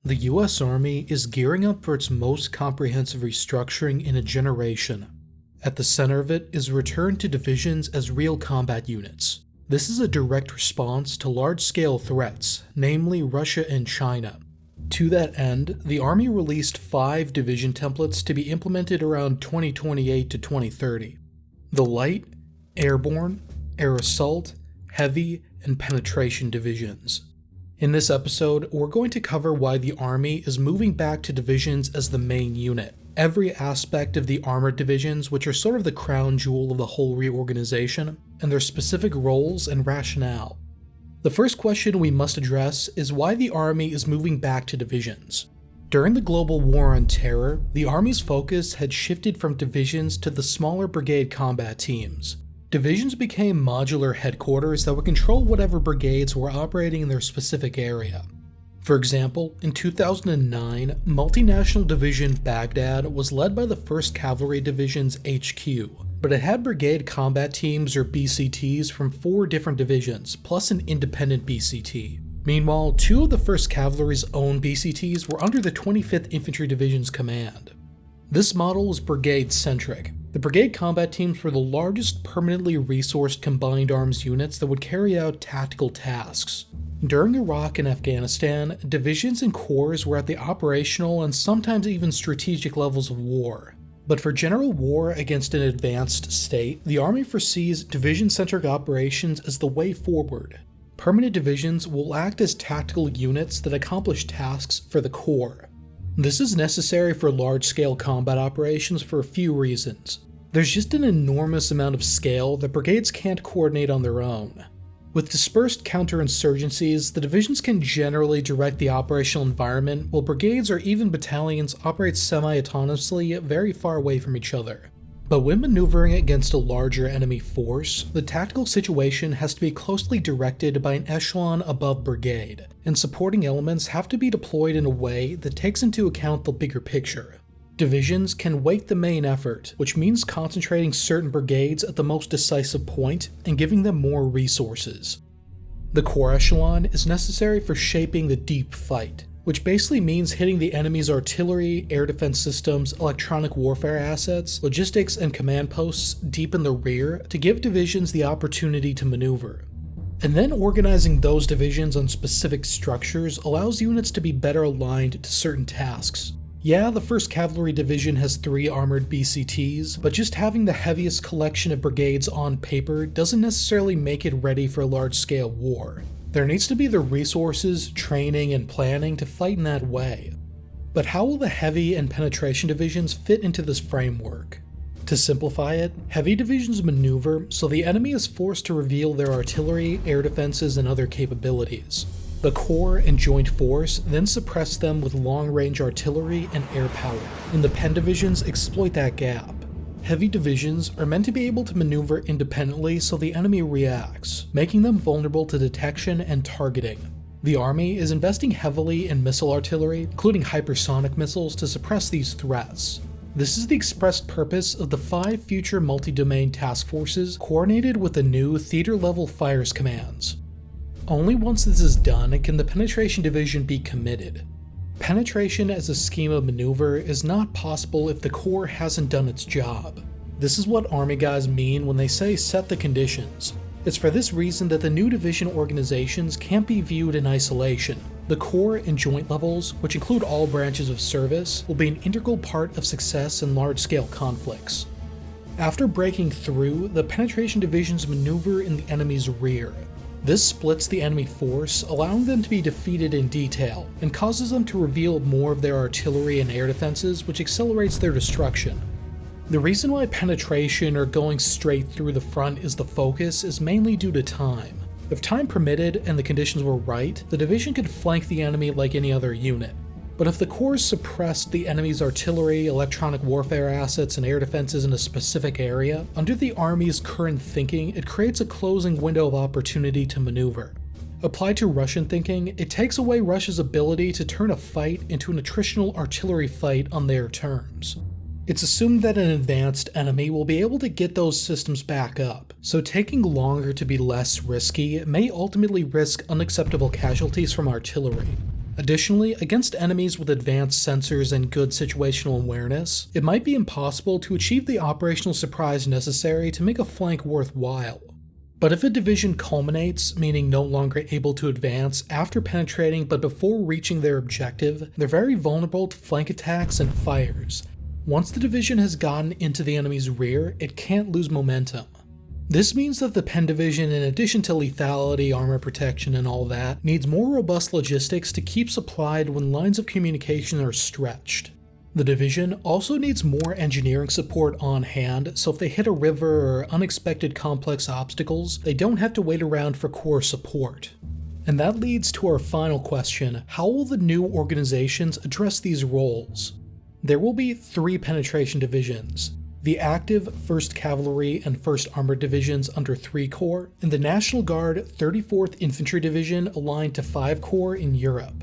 The US Army is gearing up for its most comprehensive restructuring in a generation. At the center of it is a return to divisions as real combat units. This is a direct response to large-scale threats, namely Russia and China. To that end, the Army released 5 division templates to be implemented around 2028 to 2030. The Light, Airborne, Air Assault, Heavy, and Penetration divisions. In this episode, we're going to cover why the Army is moving back to divisions as the main unit, every aspect of the armored divisions, which are sort of the crown jewel of the whole reorganization, and their specific roles and rationale. The first question we must address is why the Army is moving back to divisions. During the global war on terror, the Army's focus had shifted from divisions to the smaller brigade combat teams. Divisions became modular headquarters that would control whatever brigades were operating in their specific area. For example, in 2009, Multinational Division Baghdad was led by the 1st Cavalry Division's HQ, but it had brigade combat teams or BCTs from 4 different divisions, plus an independent BCT. Meanwhile, 2 of the 1st Cavalry's own BCTs were under the 25th Infantry Division's command. This model was brigade-centric. The brigade combat teams were the largest permanently resourced combined arms units that would carry out tactical tasks. During Iraq and Afghanistan, divisions and corps were at the operational and sometimes even strategic levels of war. But for general war against an advanced state, the Army foresees division-centric operations as the way forward. Permanent divisions will act as tactical units that accomplish tasks for the corps. This is necessary for large-scale combat operations for a few reasons. There's just an enormous amount of scale that brigades can't coordinate on their own. With dispersed counterinsurgencies, the divisions can generally direct the operational environment, while brigades or even battalions operate semi-autonomously very far away from each other. But when maneuvering against a larger enemy force, the tactical situation has to be closely directed by an echelon above brigade, and supporting elements have to be deployed in a way that takes into account the bigger picture. Divisions can weight the main effort, which means concentrating certain brigades at the most decisive point and giving them more resources. The corps echelon is necessary for shaping the deep fight, which basically means hitting the enemy's artillery, air defense systems, electronic warfare assets, logistics, and command posts deep in the rear to give divisions the opportunity to maneuver. And then organizing those divisions on specific structures allows units to be better aligned to certain tasks. Yeah, the 1st Cavalry Division has 3 armored BCTs, but just having the heaviest collection of brigades on paper doesn't necessarily make it ready for a large-scale war. There needs to be the resources, training, and planning to fight in that way. But how will the Heavy and Penetration divisions fit into this framework? To simplify it, Heavy divisions maneuver so the enemy is forced to reveal their artillery, air defenses, and other capabilities. The Corps and Joint Force then suppress them with long-range artillery and air power, and the Pen divisions exploit that gap. Heavy divisions are meant to be able to maneuver independently so the enemy reacts, making them vulnerable to detection and targeting. The Army is investing heavily in missile artillery, including hypersonic missiles, to suppress these threats. This is the expressed purpose of the 5 future multi-domain task forces coordinated with the new theater-level fires commands. Only once this is done can the Penetration Division be committed. Penetration as a scheme of maneuver is not possible if the Corps hasn't done its job. This is what Army guys mean when they say set the conditions. It's for this reason that the new division organizations can't be viewed in isolation. The Corps and Joint levels, which include all branches of service, will be an integral part of success in large-scale conflicts. After breaking through, the Penetration Divisions maneuver in the enemy's rear. This splits the enemy force, allowing them to be defeated in detail, and causes them to reveal more of their artillery and air defenses, which accelerates their destruction. The reason why penetration or going straight through the front is the focus is mainly due to time. If time permitted and the conditions were right, the division could flank the enemy like any other unit. But if the Corps suppressed the enemy's artillery, electronic warfare assets, and air defenses in a specific area, under the Army's current thinking, it creates a closing window of opportunity to maneuver. Applied to Russian thinking, it takes away Russia's ability to turn a fight into an attritional artillery fight on their terms. It's assumed that an advanced enemy will be able to get those systems back up, so taking longer to be less risky may ultimately risk unacceptable casualties from artillery. Additionally, against enemies with advanced sensors and good situational awareness, it might be impossible to achieve the operational surprise necessary to make a flank worthwhile. But if a division culminates, meaning no longer able to advance after penetrating but before reaching their objective, they're very vulnerable to flank attacks and fires. Once the division has gotten into the enemy's rear, it can't lose momentum. This means that the Pen Division, in addition to lethality, armor protection, and all that, needs more robust logistics to keep supplied when lines of communication are stretched. The division also needs more engineering support on hand, so if they hit a river or unexpected complex obstacles, they don't have to wait around for core support. And that leads to our final question: how will the new organizations address these roles? There will be 3 penetration divisions: the active 1st Cavalry and 1st Armored Divisions under 3 Corps, and the National Guard 34th Infantry Division aligned to 5 Corps in Europe.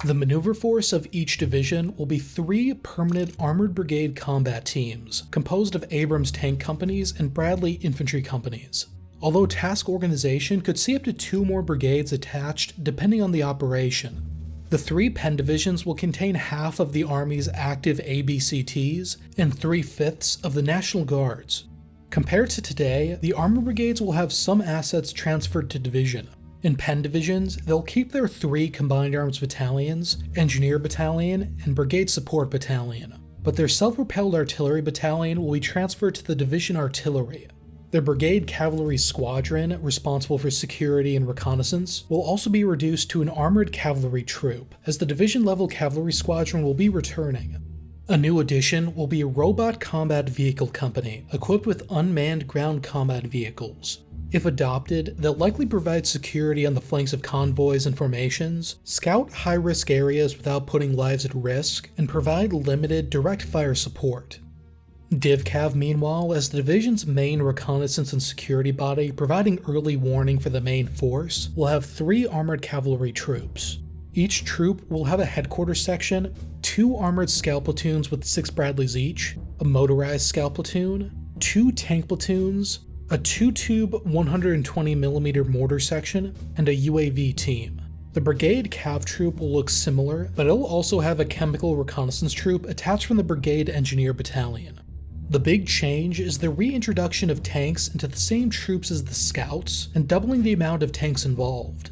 The maneuver force of each division will be 3 permanent Armored Brigade combat teams, composed of Abrams tank companies and Bradley infantry companies. Although task organization could see up to 2 more brigades attached depending on the operation. The 3 Pen divisions will contain half of the Army's active ABCTs and 3/5 of the National Guards. Compared to today, the Armored Brigades will have some assets transferred to division. In Pen divisions, they'll keep their 3 Combined Arms Battalions, Engineer Battalion, and Brigade Support Battalion, but their self-propelled artillery battalion will be transferred to the Division Artillery. Their Brigade Cavalry Squadron, responsible for security and reconnaissance, will also be reduced to an armored cavalry troop, as the division-level cavalry squadron will be returning. A new addition will be a Robot Combat Vehicle Company, equipped with unmanned ground combat vehicles. If adopted, they'll likely provide security on the flanks of convoys and formations, scout high-risk areas without putting lives at risk, and provide limited direct fire support. DivCav, meanwhile, as the division's main reconnaissance and security body providing early warning for the main force, will have 3 armored cavalry troops. Each troop will have a headquarters section, 2 armored scout platoons with 6 Bradleys each, a motorized scout platoon, 2 tank platoons, a 2-tube 120mm mortar section, and a UAV team. The Brigade Cav troop will look similar, but it'll also have a chemical reconnaissance troop attached from the Brigade Engineer Battalion. The big change is the reintroduction of tanks into the same troops as the scouts, and doubling the amount of tanks involved.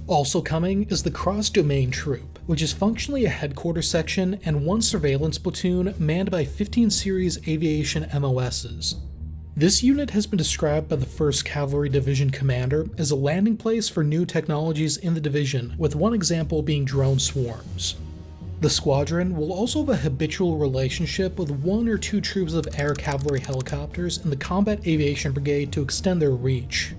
Also coming is the Cross-Domain Troop, which is functionally a headquarters section and 1 surveillance platoon manned by 15 series Aviation MOSs. This unit has been described by the 1st Cavalry Division commander as a landing place for new technologies in the division, with one example being drone swarms. The squadron will also have a habitual relationship with 1 or 2 troops of air cavalry helicopters in the Combat Aviation Brigade to extend their reach.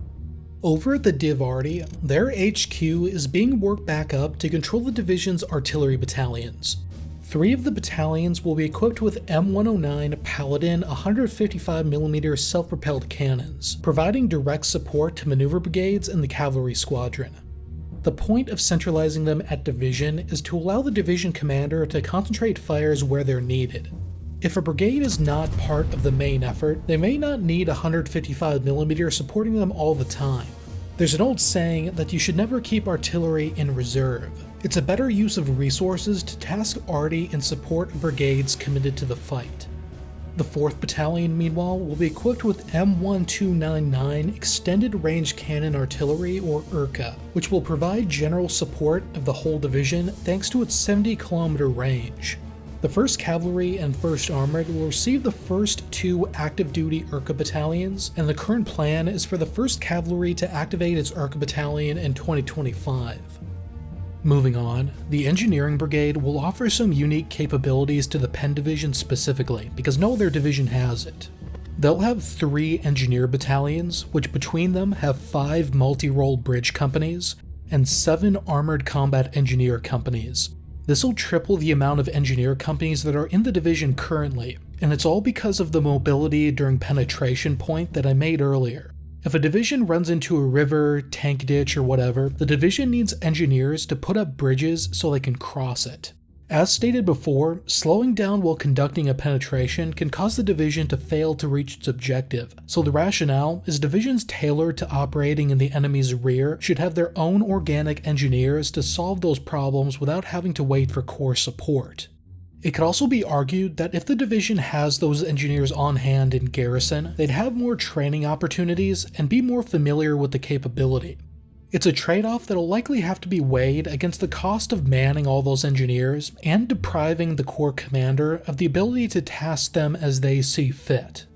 Over at the Div Arty, their HQ is being worked back up to control the division's artillery battalions. 3 of the battalions will be equipped with M109 Paladin 155mm self-propelled cannons, providing direct support to maneuver brigades and the cavalry squadron. The point of centralizing them at division is to allow the division commander to concentrate fires where they're needed. If a brigade is not part of the main effort, they may not need 155mm supporting them all the time. There's an old saying that you should never keep artillery in reserve. It's a better use of resources to task Arty in support of brigades committed to the fight. The 4th Battalion, meanwhile, will be equipped with M1299 Extended Range Cannon Artillery, or ERCA, which will provide general support of the whole division thanks to its 70km range. The 1st Cavalry and 1st Armored will receive the first 2 active-duty ERCA battalions, and the current plan is for the 1st Cavalry to activate its ERCA battalion in 2025. Moving on, the Engineering Brigade will offer some unique capabilities to the Pen Division specifically, because no other division has it. They'll have 3 Engineer Battalions, which between them have 5 multi-role bridge companies, and 7 Armored Combat Engineer companies. This will triple the amount of engineer companies that are in the division currently, and it's all because of the mobility during penetration point that I made earlier. If a division runs into a river, tank ditch, or whatever, the division needs engineers to put up bridges so they can cross it. As stated before, slowing down while conducting a penetration can cause the division to fail to reach its objective, so the rationale is divisions tailored to operating in the enemy's rear should have their own organic engineers to solve those problems without having to wait for core support. It could also be argued that if the division has those engineers on hand in garrison, they'd have more training opportunities and be more familiar with the capability. It's a trade-off that'll likely have to be weighed against the cost of manning all those engineers and depriving the Corps commander of the ability to task them as they see fit.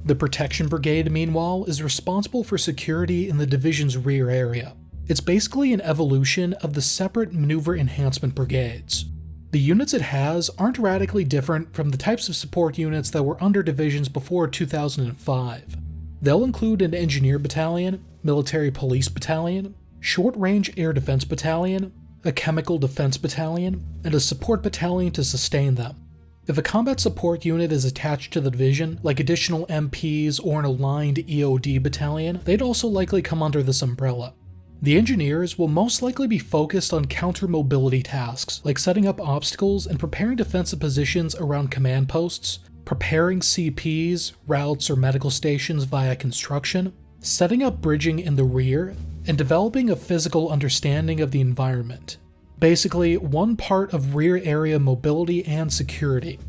The Protection Brigade, meanwhile, is responsible for security in the division's rear area. It's basically an evolution of the separate Maneuver Enhancement Brigades. The units it has aren't radically different from the types of support units that were under divisions before 2005. They'll include an Engineer Battalion, Military Police Battalion, Short Range Air Defense Battalion, a Chemical Defense Battalion, and a Support Battalion to sustain them. If a combat support unit is attached to the division, like additional MPs or an aligned EOD battalion, they'd also likely come under this umbrella. The engineers will most likely be focused on counter-mobility tasks, like setting up obstacles and preparing defensive positions around command posts, preparing CPs, routes, or medical stations via construction, setting up bridging in the rear, and developing a physical understanding of the environment. Basically, one part of rear area mobility and security.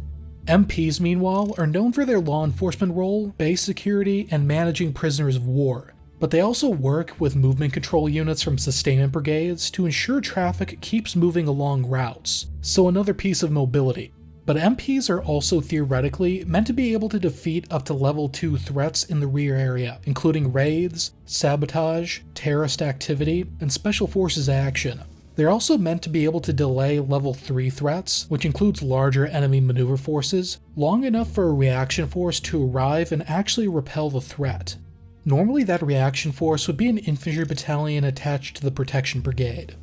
MPs, meanwhile, are known for their law enforcement role, base security, and managing prisoners of war, but they also work with movement control units from sustainment brigades to ensure traffic keeps moving along routes, so another piece of mobility. But MPs are also theoretically meant to be able to defeat up to level 2 threats in the rear area, including raids, sabotage, terrorist activity, and special forces action. They're also meant to be able to delay level 3 threats, which includes larger enemy maneuver forces, long enough for a reaction force to arrive and actually repel the threat. Normally that reaction force would be an infantry battalion attached to the Protection Brigade.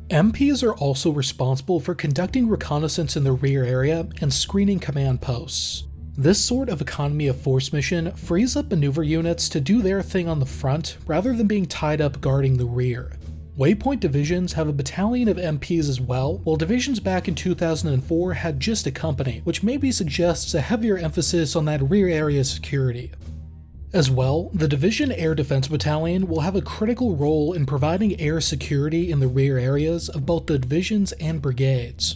MPs are also responsible for conducting reconnaissance in the rear area and screening command posts. This sort of economy of force mission frees up maneuver units to do their thing on the front rather than being tied up guarding the rear. Waypoint divisions have a battalion of MPs as well, while divisions back in 2004 had just a company, which maybe suggests a heavier emphasis on that rear area security. As well, the Division Air Defense Battalion will have a critical role in providing air security in the rear areas of both the divisions and brigades.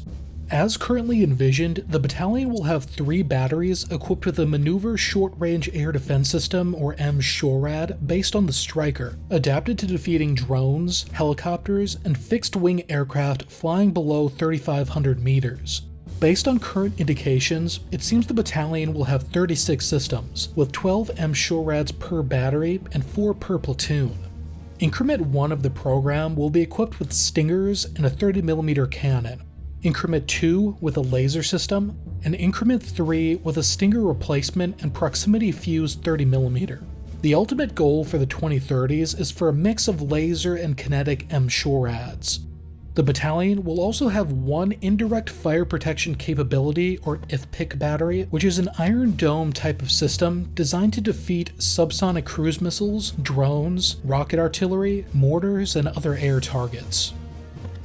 As currently envisioned, the battalion will have 3 batteries equipped with a Maneuver Short Range Air Defense System, or MSHORAD, based on the Striker, adapted to defeating drones, helicopters, and fixed-wing aircraft flying below 3,500 meters. Based on current indications, it seems the battalion will have 36 systems, with 12 MSHORADs per battery and 4 per platoon. Increment 1 of the program will be equipped with Stingers and a 30mm cannon, Increment 2 with a laser system, and Increment 3 with a Stinger replacement and proximity fused 30mm. The ultimate goal for the 2030s is for a mix of laser and kinetic MSHORADs. The battalion will also have 1 indirect fire protection capability, or IFPC battery, which is an Iron Dome type of system designed to defeat subsonic cruise missiles, drones, rocket artillery, mortars, and other air targets.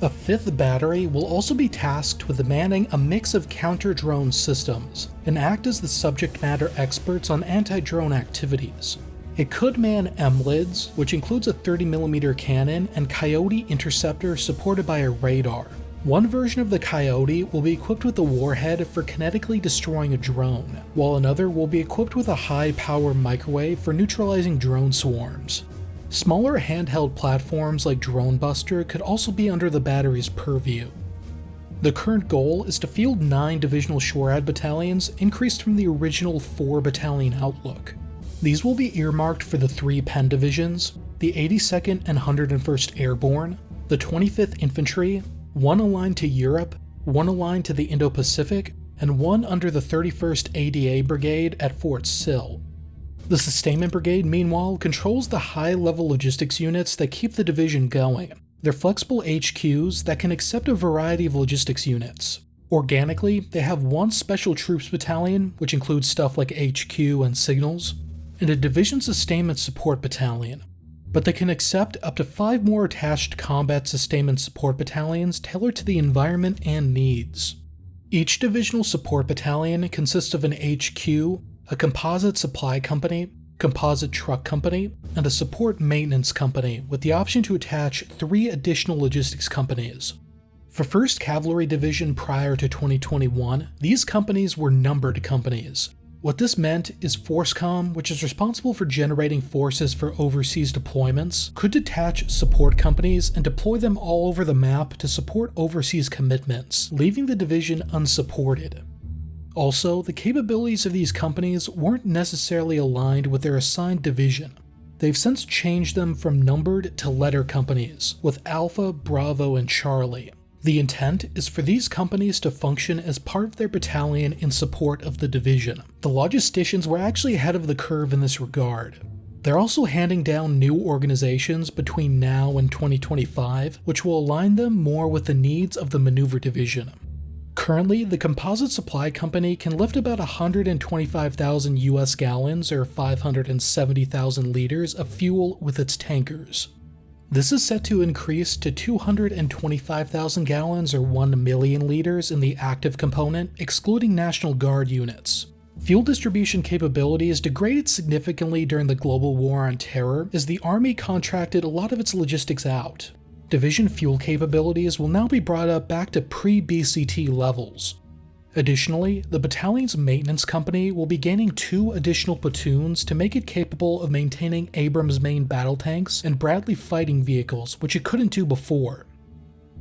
A 5th battery will also be tasked with manning a mix of counter-drone systems, and act as the subject matter experts on anti-drone activities. It could man MLIDs, which includes a 30mm cannon and Coyote interceptor supported by a radar. One version of the Coyote will be equipped with a warhead for kinetically destroying a drone, while another will be equipped with a high-power microwave for neutralizing drone swarms. Smaller handheld platforms like Drone Buster could also be under the battery's purview. The current goal is to field 9 divisional SHORAD battalions, increased from the original 4 battalion outlook. These will be earmarked for the 3 Penn divisions, the 82nd and 101st Airborne, the 25th Infantry, 1 aligned to Europe, 1 aligned to the Indo-Pacific, and 1 under the 31st ADA Brigade at Fort Sill. The Sustainment Brigade, meanwhile, controls the high-level logistics units that keep the division going. They're flexible HQs that can accept a variety of logistics units. Organically, they have 1 Special Troops Battalion, which includes stuff like HQ and signals, and a Division Sustainment Support Battalion, but they can accept up to 5 more attached Combat Sustainment Support Battalions tailored to the environment and needs. Each divisional support battalion consists of an HQ, a composite supply company, composite truck company, and a support maintenance company with the option to attach 3 additional logistics companies. For 1st Cavalry Division prior to 2021, these companies were numbered companies. What this meant is ForceCom, which is responsible for generating forces for overseas deployments, could detach support companies and deploy them all over the map to support overseas commitments, leaving the division unsupported. Also, the capabilities of these companies weren't necessarily aligned with their assigned division. They've since changed them from numbered to letter companies, with Alpha, Bravo, and Charlie. The intent is for these companies to function as part of their battalion in support of the division. The logisticians were actually ahead of the curve in this regard. They're also handing down new organizations between now and 2025, which will align them more with the needs of the maneuver division. Currently, the composite supply company can lift about 125,000 US gallons or 570,000 liters of fuel with its tankers. This is set to increase to 225,000 gallons or 1 million liters in the active component, excluding National Guard units. Fuel distribution capabilities degraded significantly during the global war on terror as the Army contracted a lot of its logistics out. Division fuel capabilities will now be brought up back to pre-BCT levels. Additionally, the battalion's maintenance company will be gaining 2 additional platoons to make it capable of maintaining Abrams main battle tanks and Bradley fighting vehicles, which it couldn't do before.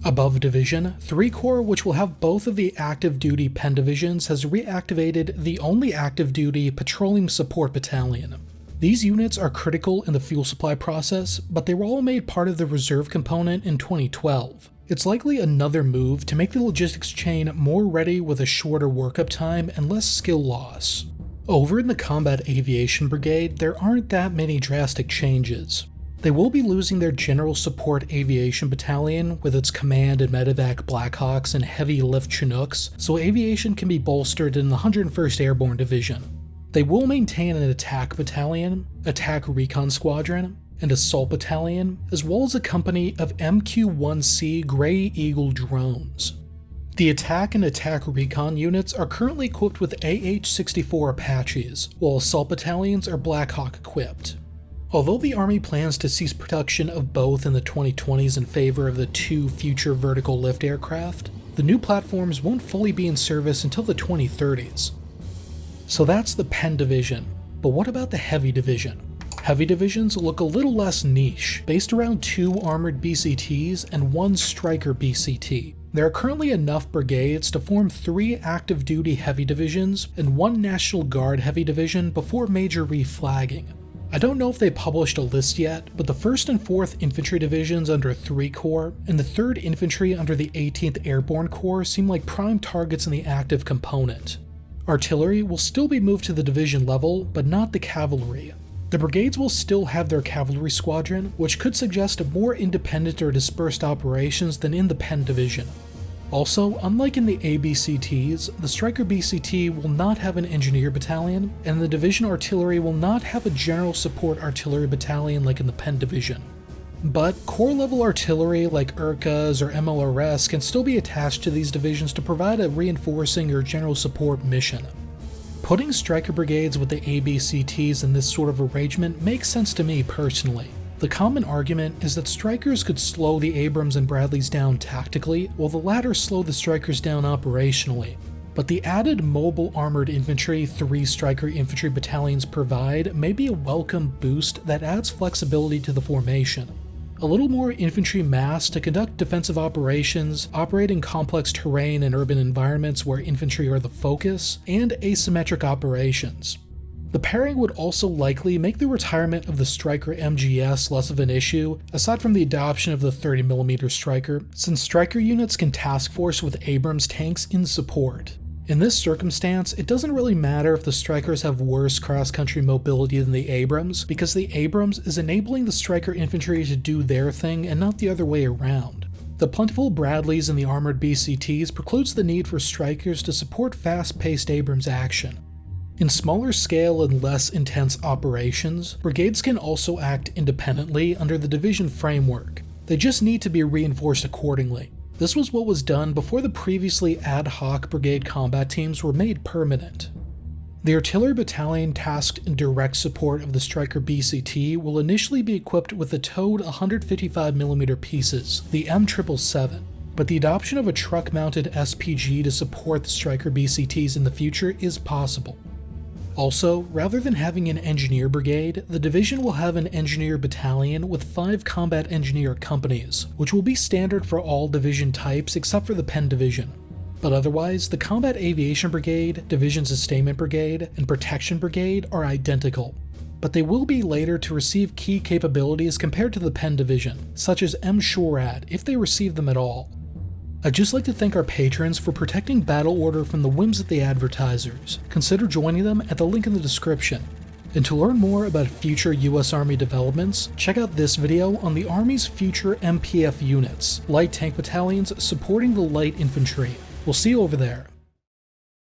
Above division, 3 Corps, which will have both of the active duty Penn divisions, has reactivated the only active duty Petroleum support battalion. These units are critical in the fuel supply process, but they were all made part of the reserve component in 2012. It's likely another move to make the logistics chain more ready with a shorter workup time and less skill loss. Over in the Combat Aviation Brigade, there aren't that many drastic changes. They will be losing their General Support Aviation Battalion with its command and medevac Blackhawks and heavy lift Chinooks, so aviation can be bolstered in the 101st Airborne Division. They will maintain an attack battalion, attack recon squadron, and assault battalion, as well as a company of MQ-1C Grey Eagle drones. The attack and attack recon units are currently equipped with AH-64 Apaches, while assault battalions are Blackhawk equipped. Although the Army plans to cease production of both in the 2020s in favor of the 2 future vertical lift aircraft, the new platforms won't fully be in service until the 2030s. So that's the Penn Division, but what about the Heavy Division? Heavy divisions look a little less niche, based around 2 armored BCTs and 1 striker BCT. There are currently enough brigades to form 3 active duty heavy divisions and 1 National Guard heavy division before major reflagging. I don't know if they published a list yet, but the 1st and 4th Infantry Divisions under 3 Corps and the 3rd Infantry under the 18th Airborne Corps seem like prime targets in the active component. Artillery will still be moved to the division level, but not the cavalry. The brigades will still have their cavalry squadron, which could suggest a more independent or dispersed operations than in the Penn Division. Also, unlike in the ABCTs, the Striker BCT will not have an engineer battalion, and the division artillery will not have a general support artillery battalion like in the Penn Division. But corps-level artillery like URCAs or MLRS can still be attached to these divisions to provide a reinforcing or general support mission. Putting striker brigades with the ABCTs in this sort of arrangement makes sense to me personally. The common argument is that strikers could slow the Abrams and Bradleys down tactically, while the latter slow the strikers down operationally. But the added mobile armored infantry 3 striker infantry battalions provide may be a welcome boost that adds flexibility to the formation. A little more infantry mass to conduct defensive operations, operate in complex terrain and urban environments where infantry are the focus, and asymmetric operations. The pairing would also likely make the retirement of the Striker MGS less of an issue, aside from the adoption of the 30mm Striker, since Striker units can task force with Abrams tanks in support. In this circumstance, it doesn't really matter if the Strikers have worse cross-country mobility than the Abrams, because the Abrams is enabling the Striker infantry to do their thing and not the other way around. The plentiful Bradleys and the armored BCTs precludes the need for Strikers to support fast-paced Abrams action. In smaller scale and less intense operations, brigades can also act independently under the division framework. They just need to be reinforced accordingly. This was what was done before the previously ad hoc brigade combat teams were made permanent. The artillery battalion tasked in direct support of the Stryker BCT will initially be equipped with the towed 155mm pieces, the M777, but the adoption of a truck-mounted SPG to support the Stryker BCTs in the future is possible. Also, rather than having an engineer brigade, the division will have an engineer battalion with 5 combat engineer companies, which will be standard for all division types except for the Penn Division. But otherwise, the Combat Aviation Brigade, Division Sustainment Brigade, and Protection Brigade are identical, but they will be later to receive key capabilities compared to the Penn Division, such as M-SHORAD if they receive them at all. I'd just like to thank our patrons for protecting Battle Order from the whims of the advertisers. Consider joining them at the link in the description. And to learn more about future US Army developments, check out this video on the Army's future MPF units, light tank battalions supporting the light infantry. We'll see you over there.